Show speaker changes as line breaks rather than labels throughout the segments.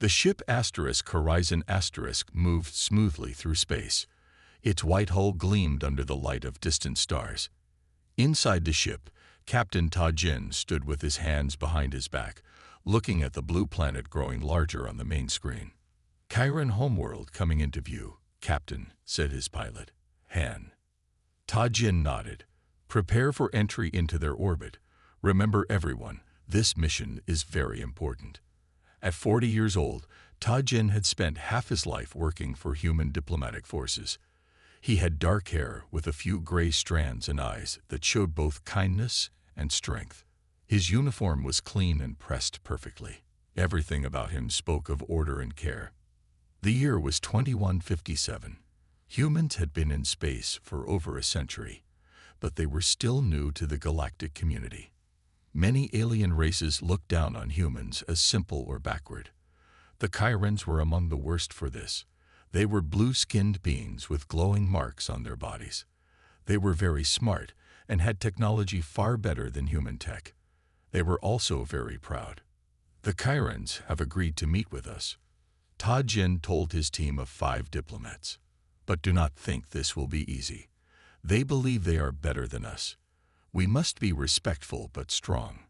The ship Horizon moved smoothly through space. Its white hull gleamed under the light of distant stars. Inside the ship, Captain Ta Jin stood with his hands behind his back, looking at the blue planet growing larger on the main screen. "Chiron homeworld coming into view, Captain," said his pilot, Han. Ta Jin nodded. "Prepare for entry into their orbit. Remember everyone, this mission is very important." At 40 years old, Ta Jin had spent half his life working for human diplomatic forces. He had dark hair with a few gray strands and eyes that showed both kindness and strength. His uniform was clean and pressed perfectly. Everything about him spoke of order and care. The year was 2157. Humans had been in space for over a century, but they were still new to the galactic community. Many alien races looked down on humans as simple or backward. The Chirons were among the worst for this. They were blue-skinned beings with glowing marks on their bodies. They were very smart and had technology far better than human tech. They were also very proud. "The Chirons have agreed to meet with us," Ta Jin told his team of 5 diplomats. "But do not think this will be easy. They believe they are better than us. We must be respectful but strong."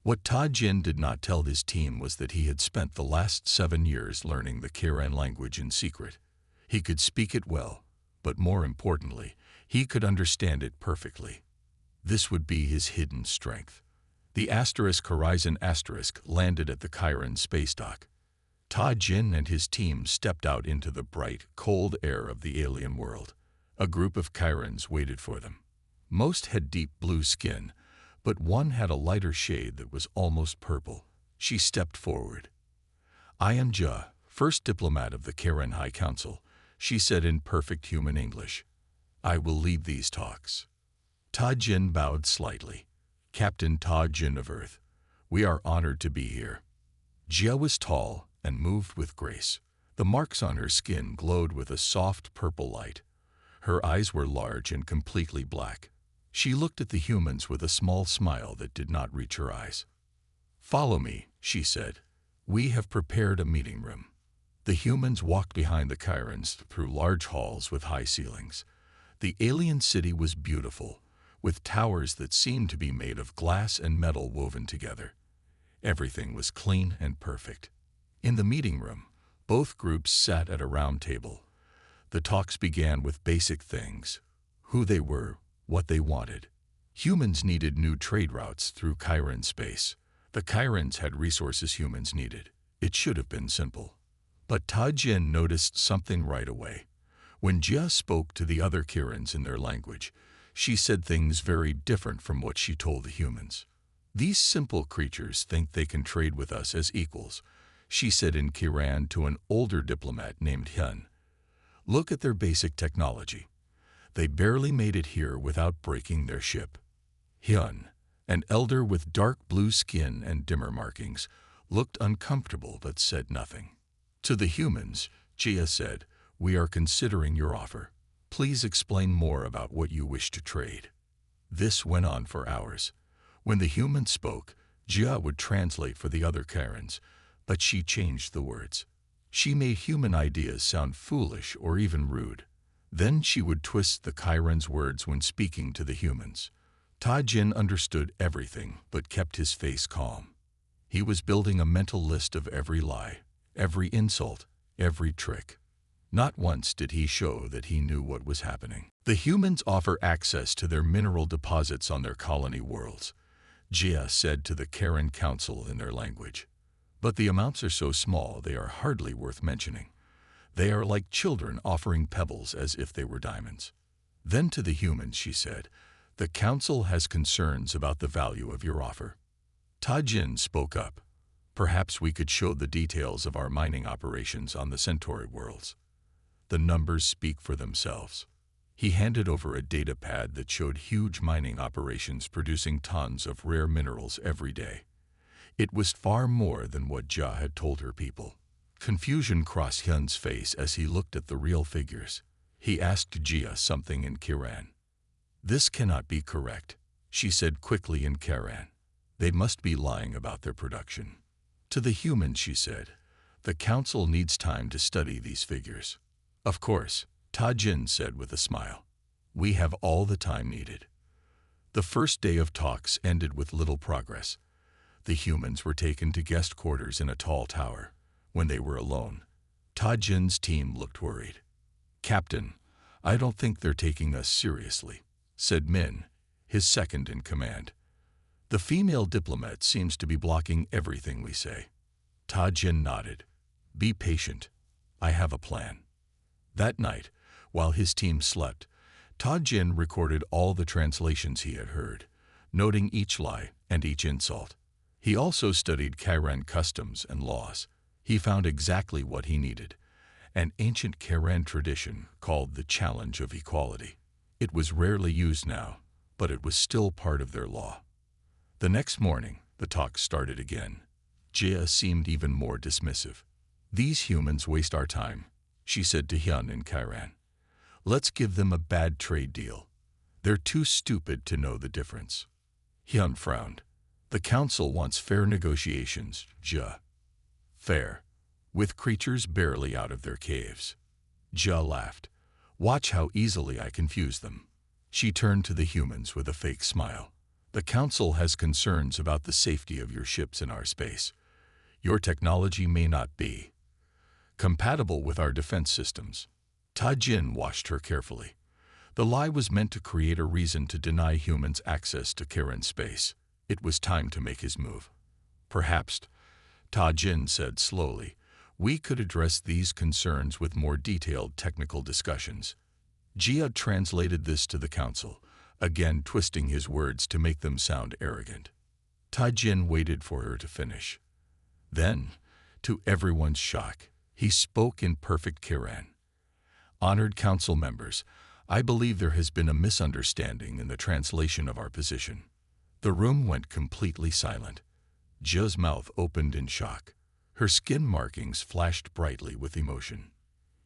What Ta Jin did not tell his team was that he had spent the last 7 years learning the Kiran language in secret. He could speak it well, but more importantly, he could understand it perfectly. This would be his hidden strength. The Horizon landed at the Chiron space dock. Ta Jin and his team stepped out into the bright, cold air of the alien world. A group of Chirons waited for them. Most had deep blue skin, but one had a lighter shade that was almost purple. She stepped forward. "I am Ja, first diplomat of the Kiran High Council," she said in perfect human English. "I will lead these talks." Ta Jin bowed slightly. "Captain Ta Jin of Earth, we are honored to be here." Jia was tall and moved with grace. The marks on her skin glowed with a soft purple light. Her eyes were large and completely black. She looked at the humans with a small smile that did not reach her eyes. "Follow me," she said. "We have prepared a meeting room." The humans walked behind the Chirons through large halls with high ceilings. The alien city was beautiful, with towers that seemed to be made of glass and metal woven together. Everything was clean and perfect. In the meeting room, both groups sat at a round table. The talks began with basic things: who they were, what they wanted. Humans needed new trade routes through Chiron space. The Chirons had resources humans needed. It should have been simple. But Ta Jin noticed something right away. When Jia spoke to the other Chirons in their language, she said things very different from what she told the humans. "These simple creatures think they can trade with us as equals," she said in Kiran to an older diplomat named Hyun. "Look at their basic technology. They barely made it here without breaking their ship." Hyun, an elder with dark blue skin and dimmer markings, looked uncomfortable but said nothing. To the humans, Jia said, "We are considering your offer. Please explain more about what you wish to trade." This went on for hours. When the humans spoke, Jia would translate for the other Chirons, but she changed the words. She made human ideas sound foolish or even rude. Then she would twist the Chirons' words when speaking to the humans. Ta Jin understood everything but kept his face calm. He was building a mental list of every lie, every insult, every trick. Not once did he show that he knew what was happening. "The humans offer access to their mineral deposits on their colony worlds," Jia said to the Kiran Council in their language. "But the amounts are so small they are hardly worth mentioning. They are like children offering pebbles as if they were diamonds." Then to the humans she said, "The council has concerns about the value of your offer." Ta Jin spoke up. "Perhaps we could show the details of our mining operations on the Centauri worlds. The numbers speak for themselves." He handed over a data pad that showed huge mining operations producing tons of rare minerals every day. It was far more than what Jia had told her people. Confusion crossed Hyun's face as he looked at the real figures. He asked Jia something in Kiran. "This cannot be correct," she said quickly in Kiran. "They must be lying about their production." To the humans she said, The council needs time to study these figures. Of course, Ta Jin said with a smile. We have all the time needed. The first day of talks ended with little progress. The humans were taken to guest quarters in a tall tower. When they were alone, Ta Jin's team looked worried. Captain, I don't think they're taking us seriously, said Min, his second in command. The female diplomat seems to be blocking everything we say. Ta Jin nodded. Be patient. I have a plan. That night, while his team slept, Ta Jin recorded all the translations he had heard, noting each lie and each insult. He also studied Karen customs and laws. He found exactly what he needed, an ancient Karen tradition called the Challenge of Equality. It was rarely used now, but it was still part of their law. The next morning, the talk started again. Jia seemed even more dismissive. These humans waste our time, she said to Hyun in Karen. Let's give them a bad trade deal. They're too stupid to know the difference. Hyun frowned. The council wants fair negotiations, Jia. Fair, with creatures barely out of their caves. Jia laughed. Watch how easily I confuse them. She turned to the humans with a fake smile. The council has concerns about the safety of your ships in our space. Your technology may not be compatible with our defense systems. Ta Jin watched her carefully. The lie was meant to create a reason to deny humans access to Karen's space. It was time to make his move. Perhaps, Ta Jin said slowly, we could address these concerns with more detailed technical discussions. Jia translated this to the council, again twisting his words to make them sound arrogant. Ta Jin waited for her to finish. Then, to everyone's shock, he spoke in perfect Karen. Honored council members, I believe there has been a misunderstanding in the translation of our position. The room went completely silent. Jia's mouth opened in shock. Her skin markings flashed brightly with emotion.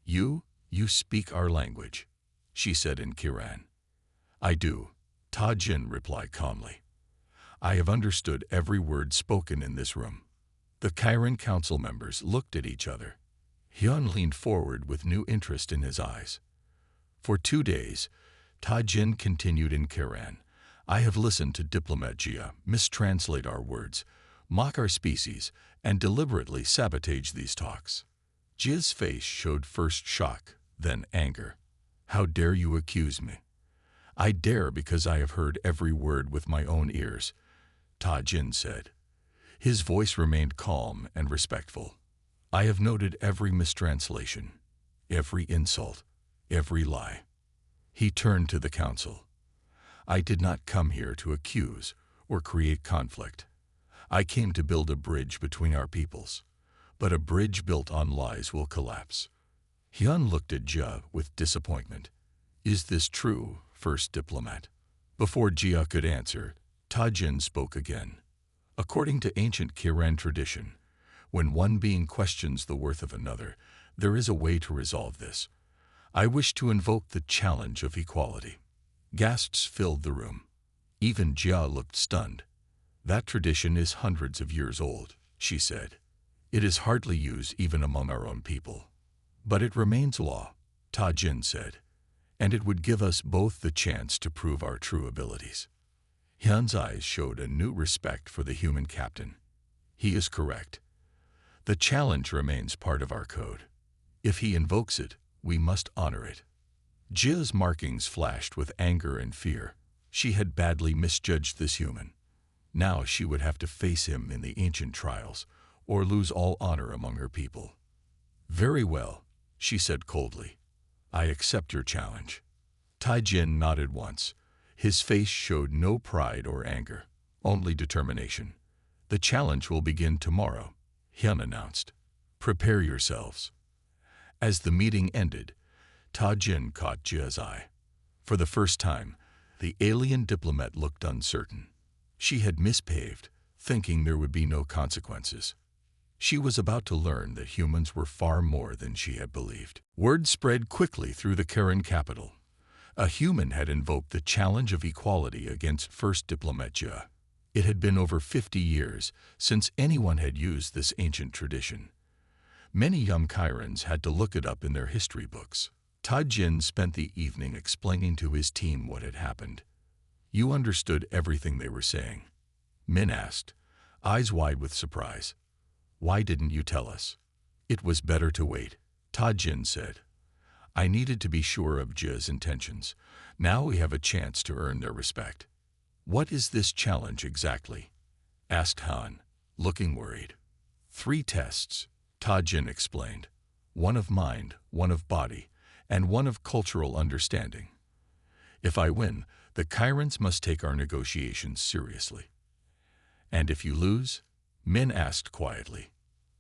You speak our language, she said in Karen. I do, Ta Jin replied calmly. I have understood every word spoken in this room. The Karen council members looked at each other. Hyun leaned forward with new interest in his eyes. For 2 days, Ta Jin continued in Karen. I have listened to diplomat Jia mistranslate our words, mock our species, and deliberately sabotage these talks. Jia's face showed first shock, then anger. How dare you accuse me? I dare because I have heard every word with my own ears, Ta Jin said. His voice remained calm and respectful. I have noted every mistranslation, every insult, every lie. He turned to the council. I did not come here to accuse or create conflict. I came to build a bridge between our peoples, but a bridge built on lies will collapse. Hyun looked at Jia with disappointment. Is this true, first diplomat? Before Jia could answer, Ta Jin spoke again. According to ancient Kiran tradition, when one being questions the worth of another, there is a way to resolve this. I wish to invoke the challenge of equality. Gasps filled the room. Even Jia looked stunned. That tradition is hundreds of years old, she said. It is hardly used even among our own people. But it remains law, Ta Jin said, and it would give us both the chance to prove our true abilities. Hyun's eyes showed a new respect for the human captain. He is correct. The challenge remains part of our code. If he invokes it, we must honor it. Jia's markings flashed with anger and fear. She had badly misjudged this human. Now she would have to face him in the ancient trials, or lose all honor among her people. Very well, she said coldly. I accept your challenge. Ta Jin nodded once. His face showed no pride or anger, only determination. The challenge will begin tomorrow, Hyun announced. Prepare yourselves. As the meeting ended, Ta Jin caught Jia's eye. For the first time, the alien diplomat looked uncertain. She had misbehaved, thinking there would be no consequences. She was about to learn that humans were far more than she had believed. Word spread quickly through the Karen capital. A human had invoked the challenge of equality against first diplomat Jia. It had been over 50 years since anyone had used this ancient tradition. Many young Kyrans had to look it up in their history books. Jin spent the evening explaining to his team what had happened. "You understood everything they were saying?" Min asked, eyes wide with surprise. "Why didn't you tell us?" "It was better to wait," Jin said. "I needed to be sure of Jia's intentions. Now we have a chance to earn their respect." "What is this challenge exactly?" asked Han, looking worried. 3 tests, Jin explained. 1 of mind, 1 of body, and 1 of cultural understanding. "If I win, the Kyrans must take our negotiations seriously." "And if you lose?" Min asked quietly.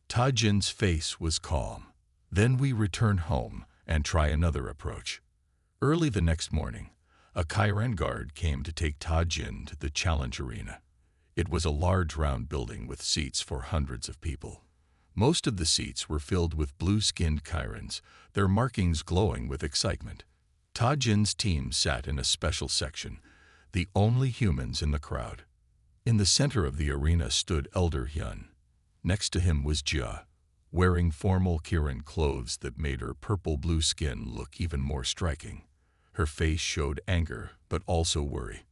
Jin's face was calm. "Then we return home and try another approach." Early the next morning, a Kyran guard came to take Jin to the challenge arena. It was a large round building with seats for hundreds of people. Most of the seats were filled with blue-skinned Kyrans, their markings glowing with excitement. Jin's team sat in a special section, the only humans in the crowd. In the center of the arena stood Elder Hyun. Next to him was Jia, wearing formal Kiran clothes that made her purple-blue skin look even more striking. Her face showed anger, but also worry.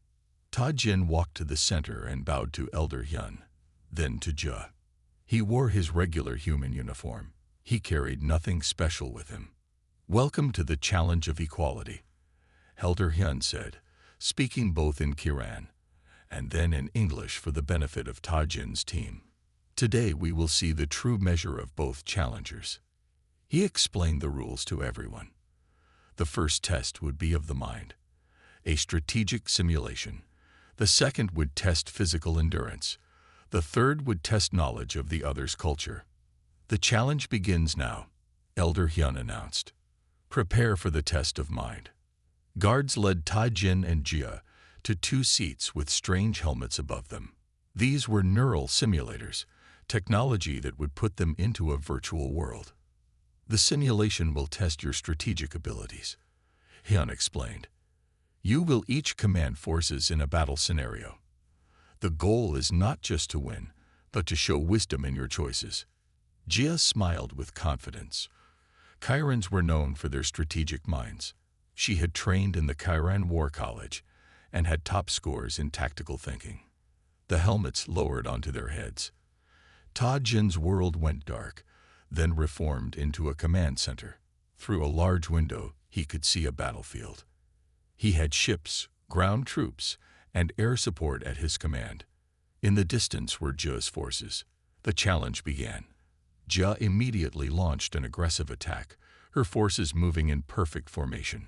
Jin walked to the center and bowed to Elder Hyun, then to Jia. He wore his regular human uniform. He carried nothing special with him. "Welcome to the challenge of equality," Elder Hyun said, speaking both in Kiran and then in English for the benefit of Jin's team. "Today we will see the true measure of both challengers." He explained the rules to everyone. The first test would be of the mind, a strategic simulation. The second would test physical endurance. The third would test knowledge of the other's culture. "The challenge begins now," Elder Hyun announced. "Prepare for the test of mind." Guards led Jin and Jia to 2 seats with strange helmets above them. These were neural simulators, technology that would put them into a virtual world. "The simulation will test your strategic abilities," Hyun explained. "You will each command forces in a battle scenario. The goal is not just to win, but to show wisdom in your choices." Jia smiled with confidence. Kyrans were known for their strategic minds. She had trained in the Kyran War College and had top scores in tactical thinking. The helmets lowered onto their heads. Jin's world went dark, then reformed into a command center. Through a large window, he could see a battlefield. He had ships, ground troops, and air support at his command. In the distance were Jia's forces. The challenge began. Jia immediately launched an aggressive attack, her forces moving in perfect formation.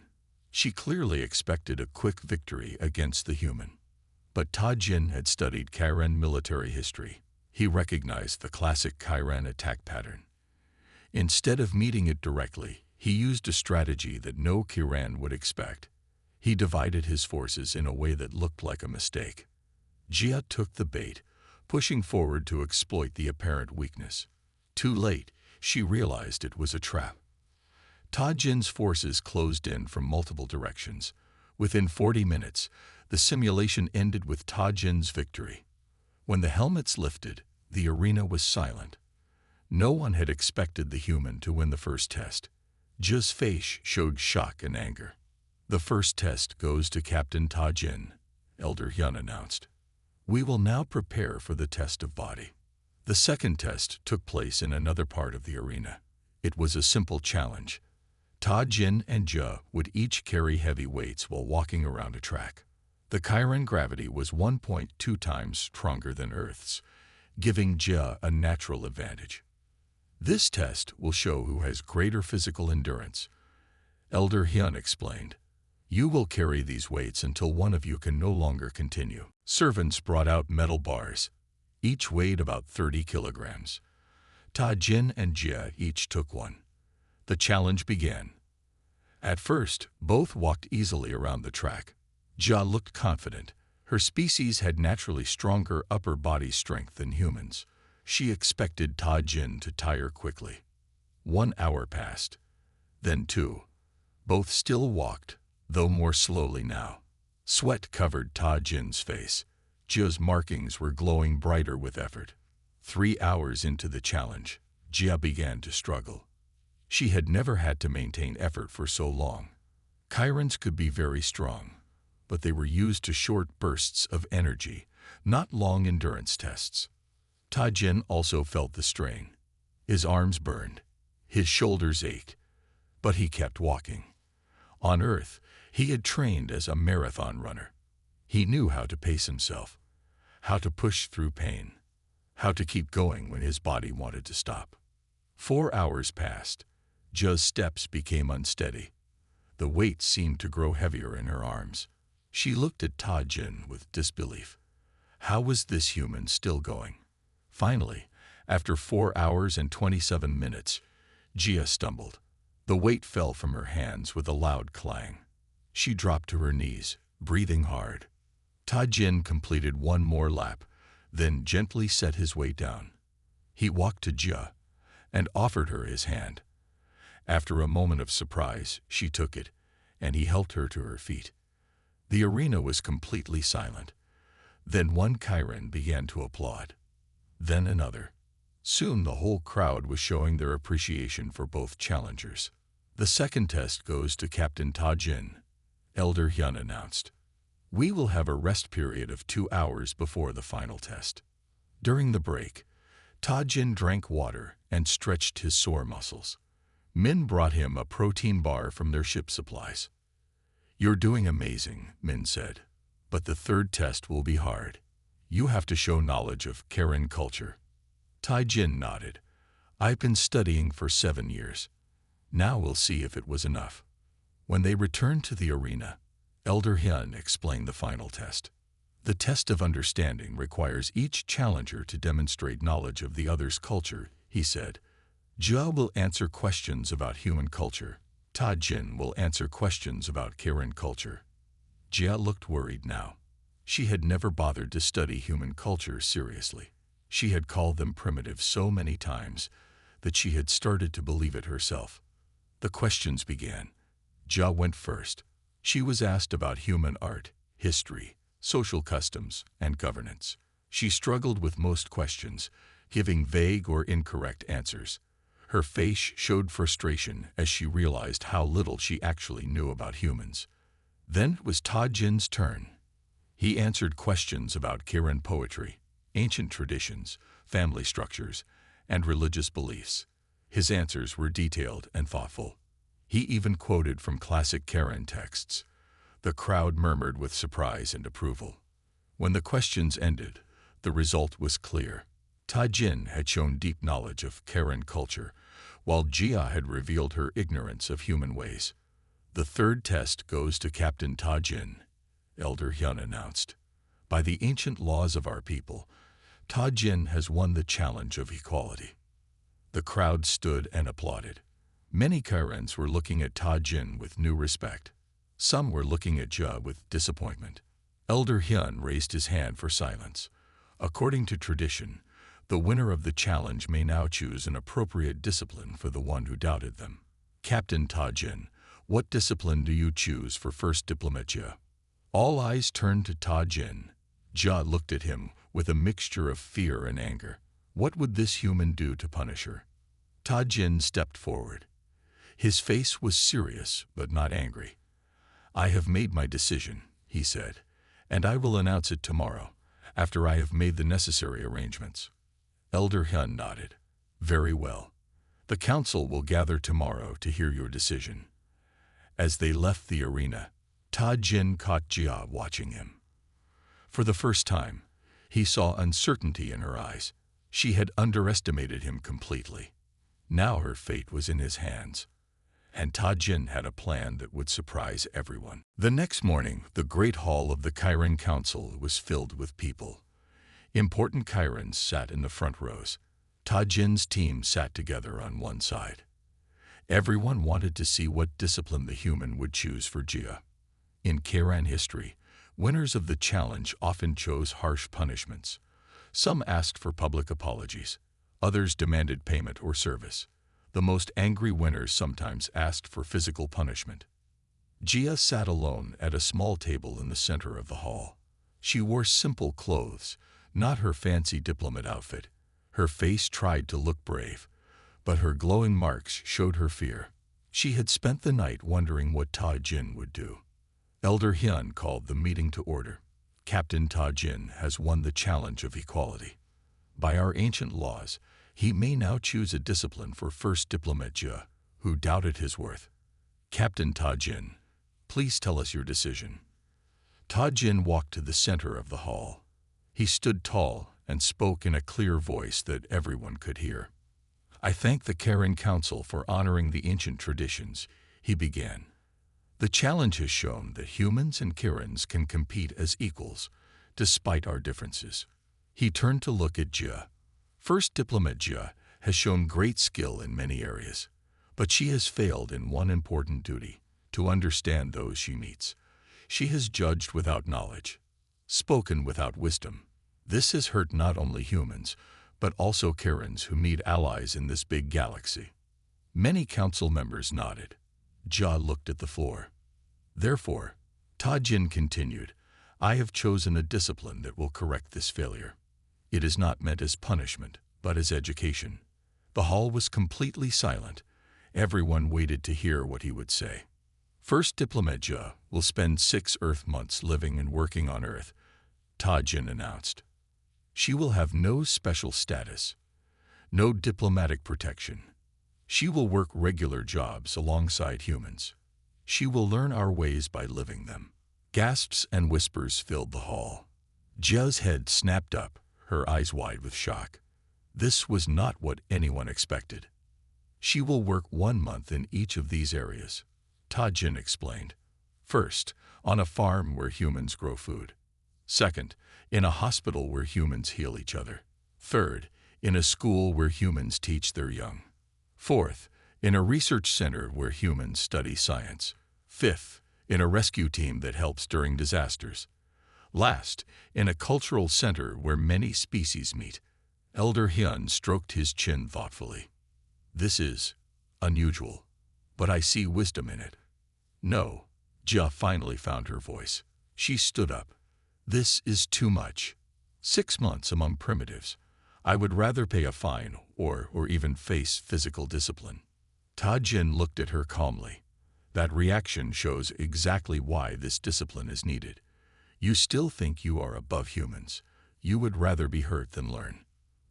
She clearly expected a quick victory against the human. But Jin had studied Kyran military history. He recognized the classic Kyran attack pattern. Instead of meeting it directly, he used a strategy that no Kyran would expect. He divided his forces in a way that looked like a mistake. Jia took the bait, pushing forward to exploit the apparent weakness. Too late, she realized it was a trap. Jin's forces closed in from multiple directions. Within 40 minutes, the simulation ended with Jin's victory. When the helmets lifted, the arena was silent. No one had expected the human to win the first test. Jia's face showed shock and anger. "The first test goes to Captain Jin," Elder Hyun announced. "We will now prepare for the test of body." The second test took place in another part of the arena. It was a simple challenge. Jin and Jia would each carry heavy weights while walking around a track. The Kyran gravity was 1.2 times stronger than Earth's, giving Jia a natural advantage. "This test will show who has greater physical endurance," Elder Hyun explained. "You will carry these weights until one of you can no longer continue." Servants brought out metal bars. Each weighed about 30 kilograms. Jin and Jia each took one. The challenge began. At first, both walked easily around the track. Jia looked confident. Her species had naturally stronger upper body strength than humans. She expected Jin to tire quickly. 1 hour passed. Then 2. Both still walked, though more slowly now. Sweat covered Jin's face. Jia's markings were glowing brighter with effort. 3 hours into the challenge, Jia began to struggle. She had never had to maintain effort for so long. Chirons could be very strong, but they were used to short bursts of energy, not long endurance tests. Tajin also felt the strain. His arms burned, his shoulders ached, but he kept walking. On Earth, he had trained as a marathon runner. He knew how to pace himself, how to push through pain, how to keep going when his body wanted to stop. 4 hours passed. Jia's steps became unsteady. The weight seemed to grow heavier in her arms. She looked at Tajin with disbelief. How was this human still going? Finally, after 4 hours and 27 minutes, Jia stumbled. The weight fell from her hands with a loud clang. She dropped to her knees, breathing hard. Tajin completed one more lap, then gently set his weight down. He walked to Jia and offered her his hand. After a moment of surprise, she took it, and he helped her to her feet. The arena was completely silent. Then one Chiron began to applaud. Then another. Soon the whole crowd was showing their appreciation for both challengers. The second test goes to Captain Tajin, Elder Hyun announced. We will have a rest period of 2 hours before the final test. During the break, Tajin drank water and stretched his sore muscles. Min brought him a protein bar from their ship supplies. You're doing amazing, Min said, but the third test will be hard. You have to show knowledge of Karen culture. Tajin nodded. I've been studying for 7 years. Now we'll see if it was enough. When they returned to the arena, Elder Hyun explained the final test. The test of understanding requires each challenger to demonstrate knowledge of the other's culture, he said. Jia will answer questions about human culture. Tajin will answer questions about Karen culture. Jia looked worried now. She had never bothered to study human culture seriously. She had called them primitive so many times that she had started to believe it herself. The questions began. Jia went first. She was asked about human art, history, social customs, and governance. She struggled with most questions, giving vague or incorrect answers. Her face showed frustration as she realized how little she actually knew about humans. Then it was Tajin's turn. He answered questions about Karen poetry, ancient traditions, family structures, and religious beliefs. His answers were detailed and thoughtful. He even quoted from classic Karen texts. The crowd murmured with surprise and approval. When the questions ended, the result was clear. Tajin had shown deep knowledge of Karen culture, while Jia had revealed her ignorance of human ways. The third test goes to Captain Tajin, Elder Hyun announced. By the ancient laws of our people, Tajin has won the challenge of equality. The crowd stood and applauded. Many Chirons were looking at Tajin with new respect. Some were looking at Jia with disappointment. Elder Hyun raised his hand for silence. According to tradition, the winner of the challenge may now choose an appropriate discipline for the one who doubted them. Captain Tajin, what discipline do you choose for first diplomatia? All eyes turned to Tajin. Jia looked at him with a mixture of fear and anger. What would this human do to punish her? Tajin stepped forward. His face was serious but not angry. I have made my decision, he said, and I will announce it tomorrow, after I have made the necessary arrangements. Elder Hyun nodded. Very well. The council will gather tomorrow to hear your decision. As they left the arena, Tajin caught Jia watching him. For the first time, he saw uncertainty in her eyes. She had underestimated him completely. Now her fate was in his hands, and Tajin had a plan that would surprise everyone. The next morning, the great hall of the Chiron Council was filled with people. Important Chirons sat in the front rows. Tajin's team sat together on one side. Everyone wanted to see what discipline the human would choose for Jia. In Chiron history, winners of the challenge often chose harsh punishments. Some asked for public apologies. Others demanded payment or service. The most angry winners sometimes asked for physical punishment. Jia sat alone at a small table in the center of the hall. She wore simple clothes, not her fancy diplomat outfit. Her face tried to look brave, but her glowing marks showed her fear. She had spent the night wondering what Ta Jin would do. Elder Hyun called the meeting to order. Captain Ta Jin has won the challenge of equality. By our ancient laws, he may now choose a discipline for First Diplomat Jia, who doubted his worth. Captain Ta Jin, please tell us your decision. Ta Jin walked to the center of the hall. He stood tall and spoke in a clear voice that everyone could hear. I thank the Karen Council for honoring the ancient traditions, he began. The challenge has shown that humans and Karens can compete as equals, despite our differences. He turned to look at Jia. First Diplomat Jia has shown great skill in many areas, but she has failed in one important duty, to understand those she meets. She has judged without knowledge, spoken without wisdom. This has hurt not only humans, but also Karens who meet allies in this big galaxy. Many council members nodded. Jia looked at the floor. Therefore, Ta Jin continued, I have chosen a discipline that will correct this failure. It is not meant as punishment, but as education. The hall was completely silent. Everyone waited to hear what he would say. First Diplomat Jia will spend 6 Earth months living and working on Earth, Ta Jin announced. She will have no special status, no diplomatic protection. She will work regular jobs alongside humans. She will learn our ways by living them. Gasps and whispers filled the hall. Jia's head snapped up, her eyes wide with shock. This was not what anyone expected. She will work 1 month in each of these areas, Ta Jin explained. First, on a farm where humans grow food. Second, in a hospital where humans heal each other. Third, in a school where humans teach their young. Fourth, in a research center where humans study science. Fifth, in a rescue team that helps during disasters. Last, in a cultural center where many species meet. Elder Hyun stroked his chin thoughtfully. This is unusual, but I see wisdom in it. No, Jia finally found her voice. She stood up. This is too much. 6 months among primitives. I would rather pay a fine or even face physical discipline. Ta Jin looked at her calmly. That reaction shows exactly why this discipline is needed. You still think you are above humans. You would rather be hurt than learn.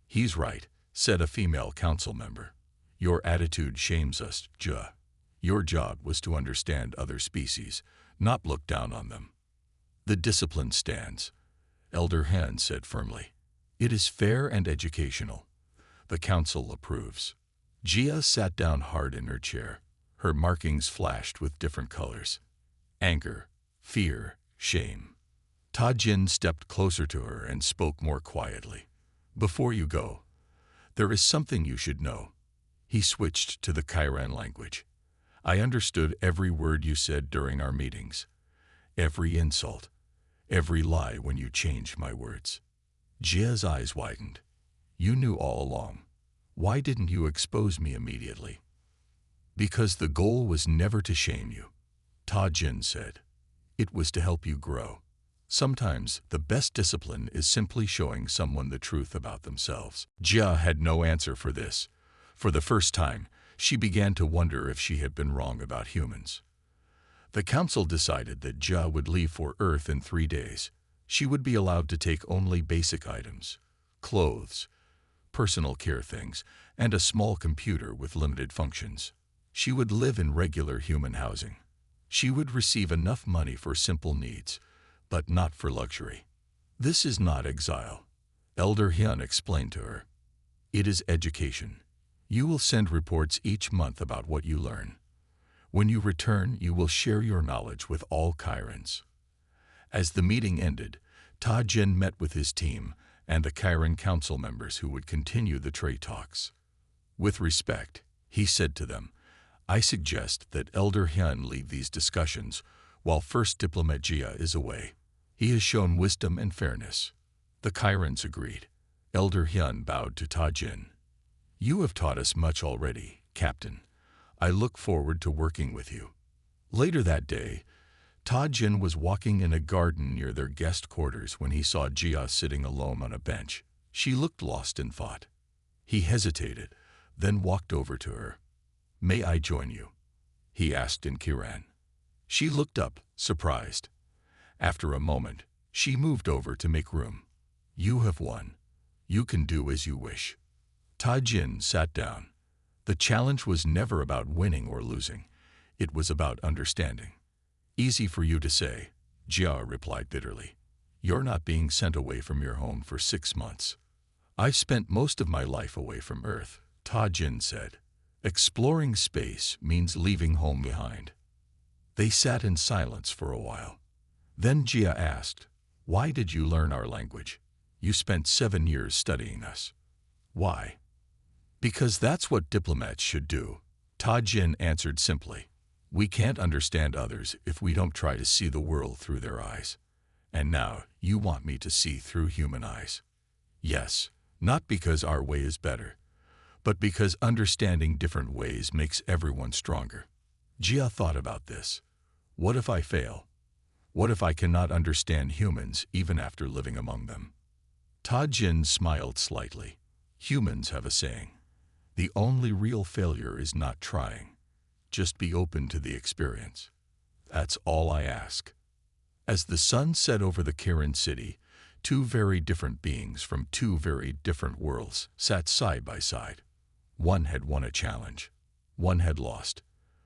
He's right, said a female council member. Your attitude shames us, Jia. Your job was to understand other species, not look down on them. The discipline stands, Elder Han said firmly. It is fair and educational. The council approves. Jia sat down hard in her chair. Her markings flashed with different colors. Anger, fear, shame. Ta Jin stepped closer to her and spoke more quietly. Before you go, there is something you should know. He switched to the Kairan language. I understood every word you said during our meetings. Every insult. Every lie when you changed my words. Jia's eyes widened. You knew all along. Why didn't you expose me immediately? Because the goal was never to shame you, Ta Jin said. It was to help you grow. Sometimes the best discipline is simply showing someone the truth about themselves. Jia had no answer for this. For the first time, she began to wonder if she had been wrong about humans. The council decided that Jia would leave for Earth in 3 days. She would be allowed to take only basic items, clothes, personal care things, and a small computer with limited functions. She would live in regular human housing. She would receive enough money for simple needs, but not for luxury. This is not exile, Elder Hyun explained to her. It is education. You will send reports each month about what you learn. When you return, you will share your knowledge with all Kairans. As the meeting ended, Ta Jin met with his team and the Kairan council members who would continue the trade talks. With respect, he said to them, I suggest that Elder Hyun lead these discussions while First Diplomat Jia is away. He has shown wisdom and fairness. The Kairans agreed. Elder Hyun bowed to Ta Jin. You have taught us much already, Captain. I look forward to working with you. Later that day, Ta Jin was walking in a garden near their guest quarters when he saw Jia sitting alone on a bench. She looked lost in thought. He hesitated, then walked over to her. "May I join you?" he asked in Kiran. She looked up, surprised. After a moment, she moved over to make room. "You have won. You can do as you wish." Tajin sat down. The challenge was never about winning or losing. It was about understanding. "Easy for you to say," Jia replied bitterly. "You're not being sent away from your home for 6 months." "I've spent most of my life away from Earth," Tajin said. "Exploring space means leaving home behind." They sat in silence for a while. Then Jia asked, "Why did you learn our language? You spent 7 years studying us." "Why?" "Because that's what diplomats should do," Tajin answered simply. "We can't understand others if we don't try to see the world through their eyes. And now you want me to see through human eyes." "Yes, not because our way is better, but because understanding different ways makes everyone stronger." Jia thought about this. What if I fail? What if I cannot understand humans even after living among them? Tajin smiled slightly. Humans have a saying. The only real failure is not trying. Just be open to the experience. That's all I ask. As the sun set over the Kiran city, 2 very different beings from 2 very different worlds sat side by side. One had won a challenge. One had lost.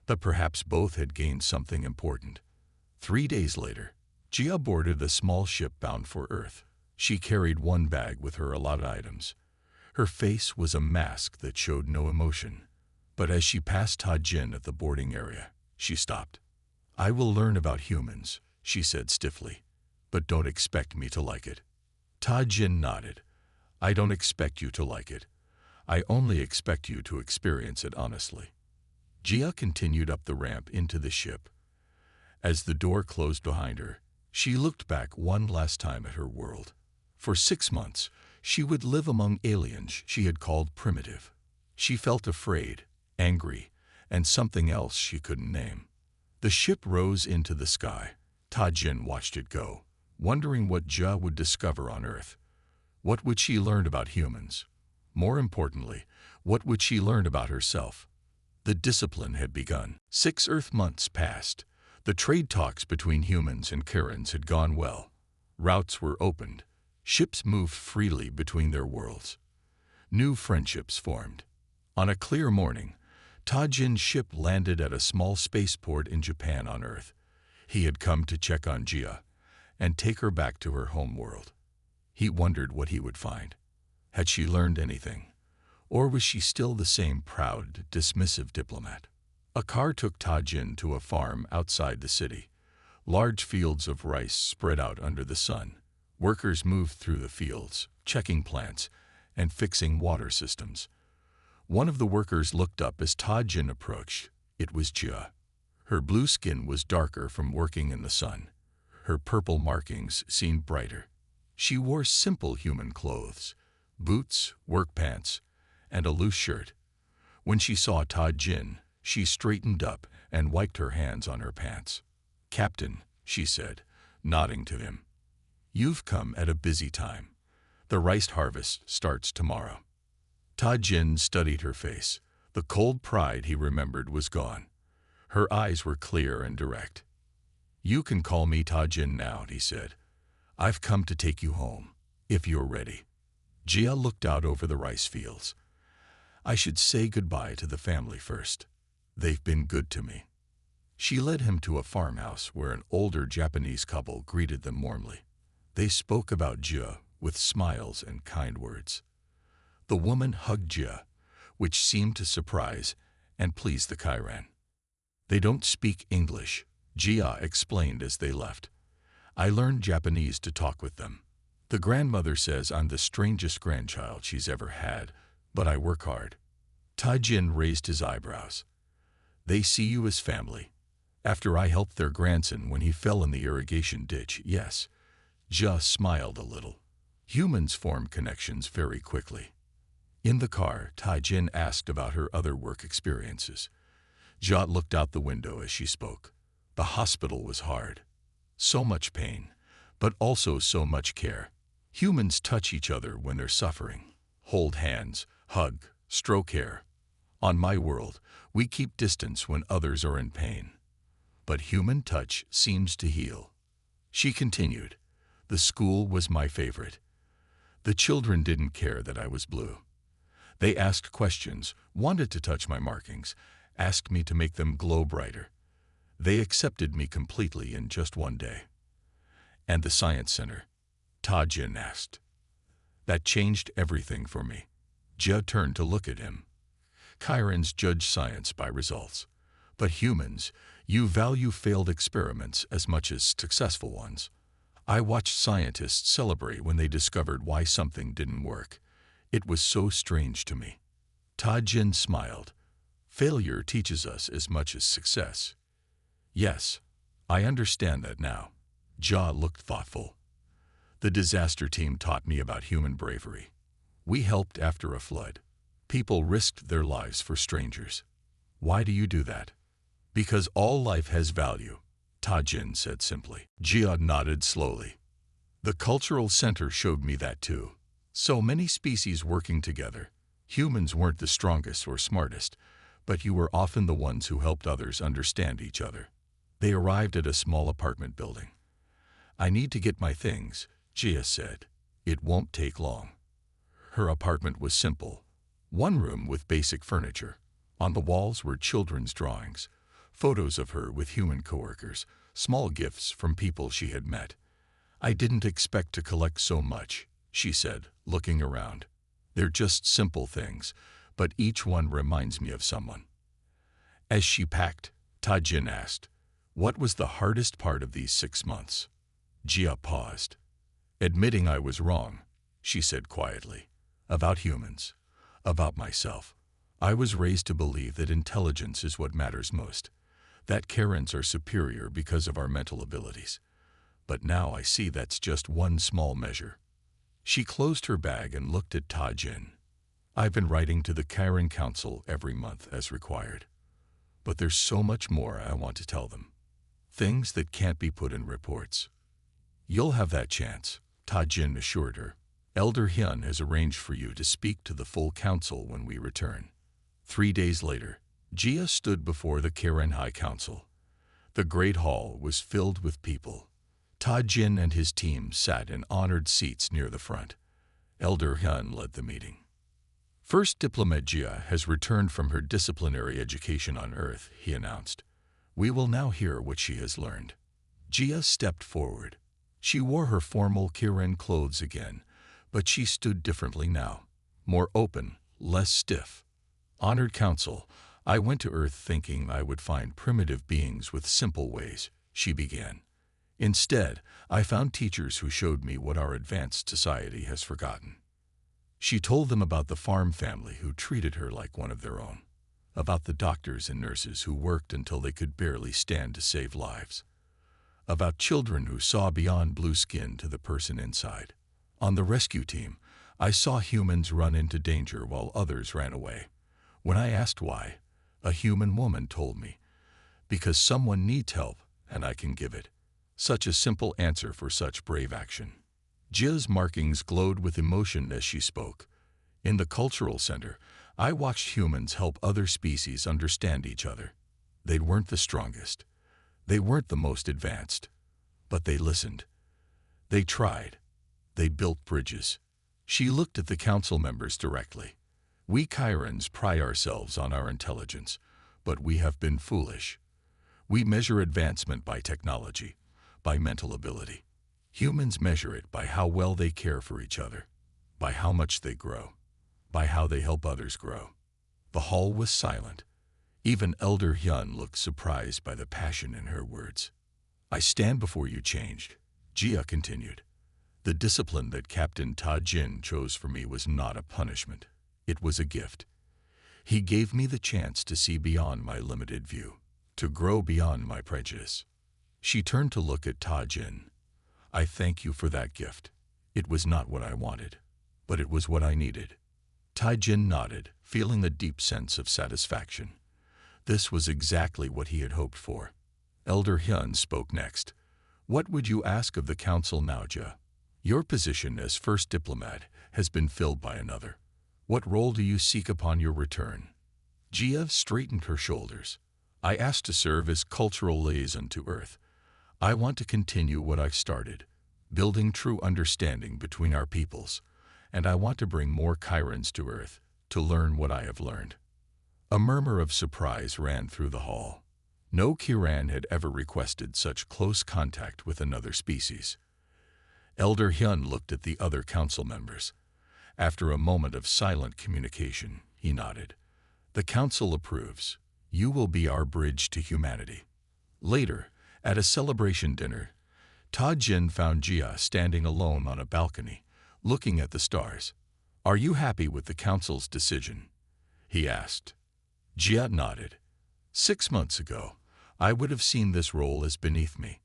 But perhaps both had gained something important. 3 days later, Jia boarded a small ship bound for Earth. She carried one bag with her allotted items. Her face was a mask that showed no emotion. But as she passed Tajin at the boarding area, she stopped. "I will learn about humans," she said stiffly, "but don't expect me to like it." Tajin nodded. "I don't expect you to like it. I only expect you to experience it honestly." Jia continued up the ramp into the ship. As the door closed behind her, she looked back one last time at her world. For 6 months, she would live among aliens she had called primitive. She felt afraid, angry, and something else she couldn't name. The ship rose into the sky. Tajin watched it go, wondering what Jia would discover on Earth. What would she learn about humans? More importantly, what would she learn about herself? The discipline had begun. 6 Earth months passed. The trade talks between humans and Kirans had gone well. Routes were opened. Ships moved freely between their worlds. New friendships formed. On a clear morning, Tajin's ship landed at a small spaceport in Japan on Earth. He had come to check on Jia and take her back to her home world. He wondered what he would find. Had she learned anything? Or was she still the same proud, dismissive diplomat? A car took Tajin to a farm outside the city. Large fields of rice spread out under the sun. Workers moved through the fields, checking plants and fixing water systems. One of the workers looked up as Tajin approached. It was Jia. Her blue skin was darker from working in the sun. Her purple markings seemed brighter. She wore simple human clothes, boots, work pants, and a loose shirt. When she saw Tajin, she straightened up and wiped her hands on her pants. "Captain," she said, nodding to him. "You've come at a busy time. The rice harvest starts tomorrow." Tajin studied her face. The cold pride he remembered was gone. Her eyes were clear and direct. "You can call me Tajin now," he said. "I've come to take you home, if you're ready." Jia looked out over the rice fields. "I should say goodbye to the family first. They've been good to me." She led him to a farmhouse where an older Japanese couple greeted them warmly. They spoke about Jia with smiles and kind words. The woman hugged Jia, which seemed to surprise and please the Kiran. "They don't speak English," Jia explained as they left. "I learned Japanese to talk with them. The grandmother says I'm the strangest grandchild she's ever had, but I work hard." Tajin raised his eyebrows. "They see you as family. After I helped their grandson when he fell in the irrigation ditch, yes." Jia smiled a little. Humans form connections very quickly. In the car, Tajin asked about her other work experiences. Jia looked out the window as she spoke. The hospital was hard. So much pain, but also so much care. Humans touch each other when they're suffering. Hold hands, hug, stroke hair. On my world, we keep distance when others are in pain. But human touch seems to heal. She continued, the school was my favorite. The children didn't care that I was blue. They asked questions, wanted to touch my markings, asked me to make them glow brighter. They accepted me completely in just one day. And the Science Center? Ta-Jin asked. That changed everything for me. Jia turned to look at him. Chirans judge science by results. But humans, you value failed experiments as much as successful ones. I watched scientists celebrate when they discovered why something didn't work. It was so strange to me. Ta-Jin smiled. Failure teaches us as much as success. Yes, I understand that now. Jia looked thoughtful. The disaster team taught me about human bravery. We helped after a flood. People risked their lives for strangers. Why do you do that? Because all life has value, Ta-Jin said simply. Jia nodded slowly. The cultural center showed me that too. So many species working together. Humans weren't the strongest or smartest, but you were often the ones who helped others understand each other. They arrived at a small apartment building. I need to get my things, Jia said. It won't take long. Her apartment was simple. One room with basic furniture. On the walls were children's drawings, photos of her with human coworkers, small gifts from people she had met. I didn't expect to collect so much, she said, looking around. They're just simple things, but each one reminds me of someone. As she packed, Ta-Jin asked, what was the hardest part of these 6 months? Jia paused. Admitting I was wrong, she said quietly. About humans. About myself. I was raised to believe that intelligence is what matters most. That Karens are superior because of our mental abilities. But now I see that's just one small measure. She closed her bag and looked at Ta-Jin. I've been writing to the Karen Council every month as required. But there's so much more I want to tell them. Things that can't be put in reports. You'll have that chance, Ta-Jin assured her. Elder Hyun has arranged for you to speak to the full council when we return. 3 days later, Jia stood before the Karen High Council. The great hall was filled with people. Ta-Jin and his team sat in honored seats near the front. Elder Hyun led the meeting. First Diplomat Jia has returned from her disciplinary education on Earth, he announced. We will now hear what she has learned. Jia stepped forward. She wore her formal Karen clothes again, but she stood differently now, more open, less stiff. Honored Council, I went to Earth thinking I would find primitive beings with simple ways, she began. Instead, I found teachers who showed me what our advanced society has forgotten. She told them about the farm family who treated her like one of their own, about the doctors and nurses who worked until they could barely stand to save lives, about children who saw beyond blue skin to the person inside. On the rescue team, I saw humans run into danger while others ran away. When I asked why, a human woman told me, because someone needs help and I can give it. Such a simple answer for such brave action. Jia's markings glowed with emotion as she spoke. In the cultural center, I watched humans help other species understand each other. They weren't the strongest. They weren't the most advanced. But they listened. They tried. They built bridges. She looked at the council members directly. We Chirans pride ourselves on our intelligence, but we have been foolish. We measure advancement by technology, by mental ability. Humans measure it by how well they care for each other, by how much they grow, by how they help others grow. The hall was silent. Even Elder Hyun looked surprised by the passion in her words. I stand before you changed, Jia continued. The discipline that Captain Ta-Jin chose for me was not a punishment. It was a gift. He gave me the chance to see beyond my limited view, to grow beyond my prejudice. She turned to look at Ta-Jin. I thank you for that gift. It was not what I wanted, but it was what I needed. Ta-Jin nodded, feeling a deep sense of satisfaction. This was exactly what he had hoped for. Elder Hyun spoke next. What would you ask of the council now, Jia? Your position as first diplomat has been filled by another. What role do you seek upon your return? Jia straightened her shoulders. I asked to serve as cultural liaison to Earth. I want to continue what I started, building true understanding between our peoples, and I want to bring more Chirans to Earth to learn what I have learned. A murmur of surprise ran through the hall. No Kiran had ever requested such close contact with another species. Elder Hyun looked at the other council members. After a moment of silent communication, he nodded. The council approves. You will be our bridge to humanity. Later, at a celebration dinner, Ta Jin found Jia standing alone on a balcony, looking at the stars. Are you happy with the council's decision? He asked. Jia nodded. 6 months ago, I would have seen this role as beneath me.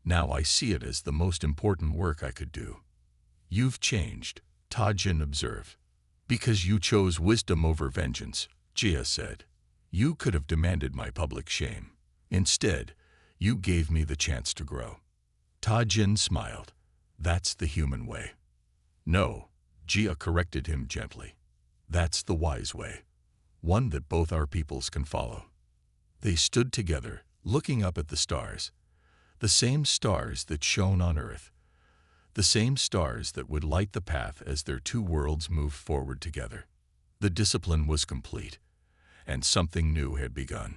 Now I see it as the most important work I could do. You've changed, Ta Jin observed. Because you chose wisdom over vengeance, Jia said. You could have demanded my public shame. Instead, you gave me the chance to grow. Ta Jin smiled. That's the human way. No, Jia corrected him gently. That's the wise way. One that both our peoples can follow. They stood together, looking up at the stars. The same stars that shone on Earth. The same stars that would light the path as their two worlds moved forward together. The discipline was complete, and something new had begun.